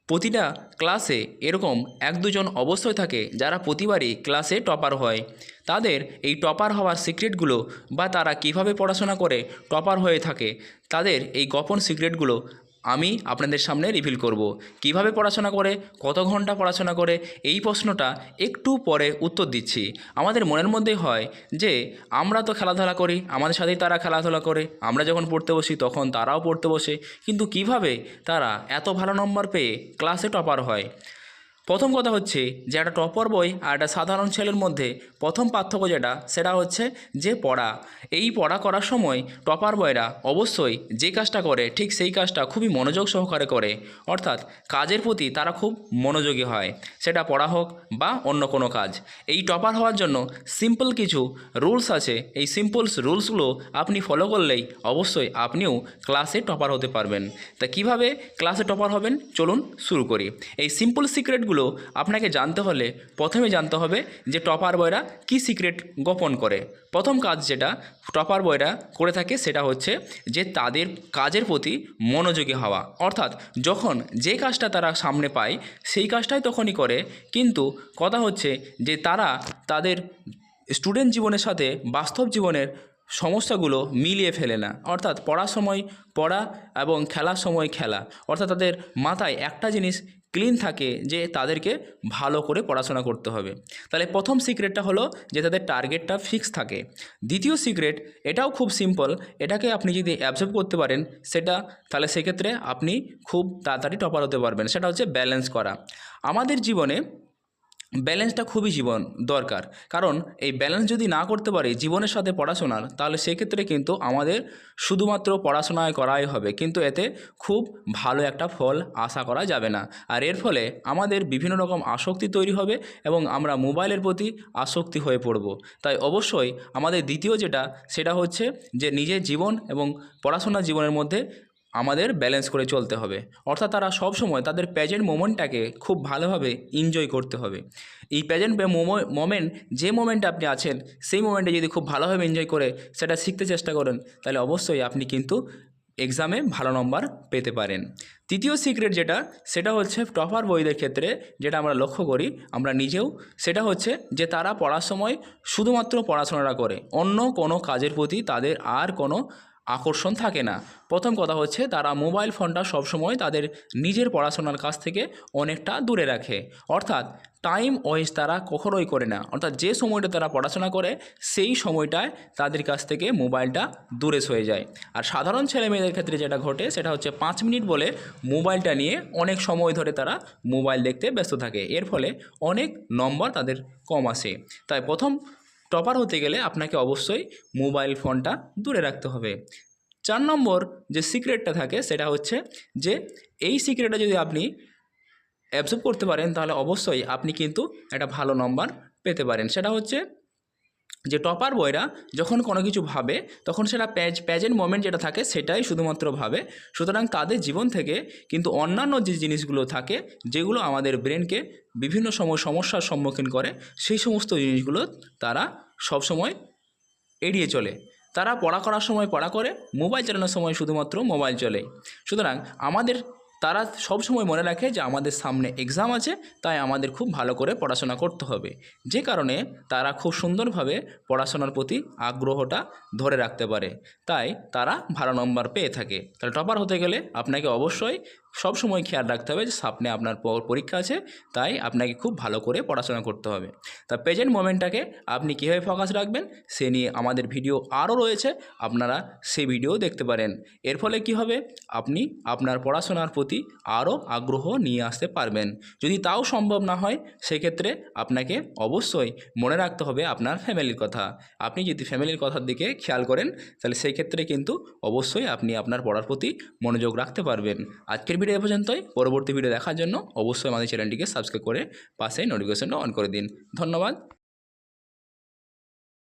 প্রতিটা ক্লাসে এরকম এক দুজন অবশ্যই থাকে যারা প্রতিবারই ক্লাসে টপার হয়। তাদের এই টপার হওয়ার সিক্রেটগুলো বা তারা কিভাবে পড়াশোনা করে টপার হয়ে থাকে, তাদের এই গোপন সিক্রেটগুলো আমি আপনাদের সামনে রিভিল করব। কিভাবে পড়াশোনা করে, কত ঘন্টা পড়াশোনা করে, এই প্রশ্নটা একটু পরে উত্তর দিচ্ছি। আমাদের মনের মধ্যে হয় যে আমরা তো খেলাধুলা করি, আমাদের সাথেই তারা খেলাধুলা করে, আমরা যখন পড়তে বসি তখন তারাও পড়তে বসে, কিন্তু কিভাবে তারা এত ভালো নম্বর পেয়ে ক্লাসে টপার হয়। প্রথম কথা হচ্ছে যে একটা টপার বই আর একটা সাধারণ ছেলের মধ্যে প্রথম পার্থক্য যেটা, সেটা হচ্ছে যে পড়া। এই পড়া করার সময় টপার বয়রা অবশ্যই যে কাজটা করে ঠিক সেই কাজটা খুবই মনোযোগ সহকারে করে, অর্থাৎ কাজের প্রতি তারা খুব মনোযোগী হয়, সেটা পড়া হোক বা অন্য কোনো কাজ। এই টপার হওয়ার জন্য সিম্পল কিছু রুলস আছে, এই সিম্পল রুলসগুলো আপনি ফলো করলেই অবশ্যই আপনিও ক্লাসে টপার হতে পারবেন। তা কিভাবে ক্লাসে টপার হবেন, চলুন শুরু করি। এই সিম্পল সিক্রেটগুলো আপনাকে জানতে হলে প্রথমে জানতে হবে যে টপার বয়রা কী সিক্রেট গোপন করে। প্রথম কাজ যেটা টপার বয়রা করে থাকে সেটা হচ্ছে যে তাদের কাজের প্রতি মনোযোগী হওয়া, অর্থাৎ যখন যে কাজটা তারা সামনে পায় সেই কাজটাই তখনই করে, কিন্তু কথা হচ্ছে যে তারা তাদের স্টুডেন্ট জীবনের সাথে বাস্তব জীবনের সমস্যাগুলো মিলিয়ে ফেলে না, অর্থাৎ পড়ার সময় পড়া এবং খেলার সময় খেলা, অর্থাৎ তাদের মাথায় একটা জিনিস ক্লিন থাকে যে তাদেরকে ভালো করে পড়াশোনা করতে হবে। তাহলে প্রথম সিক্রেটটা হলো যে তাদের টার্গেটটা ফিক্স থাকে। দ্বিতীয় সিক্রেট, এটাও খুব সিম্পল, এটাকে আপনি যদি অ্যাবজর্ব করতে পারেন সেটা, তাহলে সেক্ষেত্রে আপনি খুব তাড়াতাড়ি টপার হতে পারবেন। সেটা হচ্ছে ব্যালেন্স করা। আমাদের জীবনে ব্যালেন্সটা খুবই দরকার, কারণ এই ব্যালেন্স যদি না করতে পারি জীবনের সাথে পড়াশোনার, তাহলে সেক্ষেত্রে কিন্তু আমাদের শুধুমাত্র পড়াশোনায় করাই হবে, কিন্তু এতে খুব ভালো একটা ফল আশা করা যাবে না। আর এর ফলে আমাদের বিভিন্ন রকম আসক্তি তৈরি হবে এবং আমরা মোবাইলের প্রতি আসক্তি হয়ে পড়ব। তাই অবশ্যই আমাদের দ্বিতীয় যেটা, সেটা হচ্ছে যে নিজের জীবন এবং পড়াশোনার জীবনের মধ্যে আমাদের ব্যালেন্স করে চলতে হবে, অর্থাৎ তারা সব সময় তাদের প্রেজেন্ট মোমেন্টটাকে খুব ভালোভাবে এনজয় করতে হবে। এই প্রেজেন্ট মোমেন্ট, যে মোমেন্টে আপনি আছেন সেই মোমেন্টে যদি খুব ভালোভাবে এনজয় করে সেটা শিখতে চেষ্টা করেন, তাহলে অবশ্যই আপনি কিন্তু এক্সামে ভালো নম্বর পেতে পারেন। তৃতীয় সিক্রেট যেটা, সেটা হচ্ছে টপার বইদের ক্ষেত্রে যেটা আমরা লক্ষ্য করি আমরা নিজেও, সেটা হচ্ছে যে তারা পড়ার সময় শুধুমাত্র পড়াশোনাটা করে, অন্য কোনো কাজের প্রতি তাদের আর কোনো আকর্ষণ থাকে না। প্রথম কথা হচ্ছে তারা মোবাইল ফোনটা সবসময় তাদের নিজের পড়াশোনার কাছ থেকে অনেকটা দূরে রাখে, অর্থাৎ টাইম ওয়েস্ট তারা কখনোই করে না, অর্থাৎ যে সময়টা তারা পড়াশোনা করে সেই সময়টায় তাদের কাছ থেকে মোবাইলটা দূরে সরে যায়। আর সাধারণ ছেলে মেয়েদের ক্ষেত্রে যেটা ঘটে সেটা হচ্ছে 5 মিনিট বলে মোবাইলটা নিয়ে অনেক সময় ধরে তারা মোবাইল দেখতে ব্যস্ত থাকে, এর ফলে অনেক নম্বর তাদের কম আসে। তাই প্রথম টপার হতে গেলে আপনাকে অবশ্যই মোবাইল ফোনটা দূরে রাখতে হবে। 4 নম্বর যে সিক্রেটটা থাকে সেটা হচ্ছে যে এই সিক্রেটটা যদি আপনি অ্যাবজর্ব করতে পারেন তাহলে অবশ্যই আপনি কিন্তু একটা ভালো নম্বর পেতে পারেন। সেটা হচ্ছে যে টপার বয়রা যখন কোনো কিছু ভাবে তখন সেটা প্রেজেন্ট মোমেন্ট যেটা থাকে সেটাই শুধুমাত্র ভাবে, সুতরাং তাদের জীবন থেকে কিন্তু অন্যান্য যে জিনিসগুলো থাকে যেগুলো আমাদের ব্রেনকে বিভিন্ন সময় সমস্যার সম্মুখীন করে, সেই সমস্ত জিনিসগুলো তারা সবসময় এড়িয়ে চলে। তারা পড়া করার সময় পড়া করে, মোবাইল চালানোর সময় শুধুমাত্র মোবাইল চলে। সুতরাং তারা সবসময় মনে রাখে যে আমাদের সামনে এক্সাম আছে, তাই আমাদের খুব ভালো করে পড়াশোনা করতে হবে, যে কারণে তারা খুব সুন্দরভাবে পড়াশোনার প্রতি আগ্রহটা ধরে রাখতে পারে, তাই তারা ভালো নম্বর পেয়ে থাকে। তাহলে টপার হতে গেলে আপনাকে অবশ্যই সবসময় খেয়াল রাখতে হবে যে সামনে আপনার পরীক্ষা আছে, তাই আপনাকে খুব ভালো করে পড়াশোনা করতে হবে। তা প্রেজেন্ট মোমেন্টটাকে আপনি কীভাবে ফোকাস রাখবেন সে নিয়ে আমাদের ভিডিও আরও রয়েছে, আপনারা সেই ভিডিও দেখতে পারেন। এর ফলে কি হবে, আপনি আপনার পড়াশোনার প্রতি আরও আগ্রহ নিয়ে আসতে পারবেন। যদি তাও সম্ভব না হয় সেক্ষেত্রে আপনাকে অবশ্যই মনে রাখতে হবে আপনার ফ্যামিলির কথা। আপনি যদি ফ্যামিলির কথার দিকে খেয়াল করেন তাহলে সেই ক্ষেত্রে কিন্তু অবশ্যই আপনি আপনার পড়ার প্রতি মনোযোগ রাখতে পারবেন। আজকের ভিডিও এ পর্যন্তই। পরবর্তী ভিডিও দেখার জন্য অবশ্যই আমাদের চ্যানেলটিকে সাবস্ক্রাইব করে পাশে নোটিফিকেশনটা অন করে দিন। ধন্যবাদ।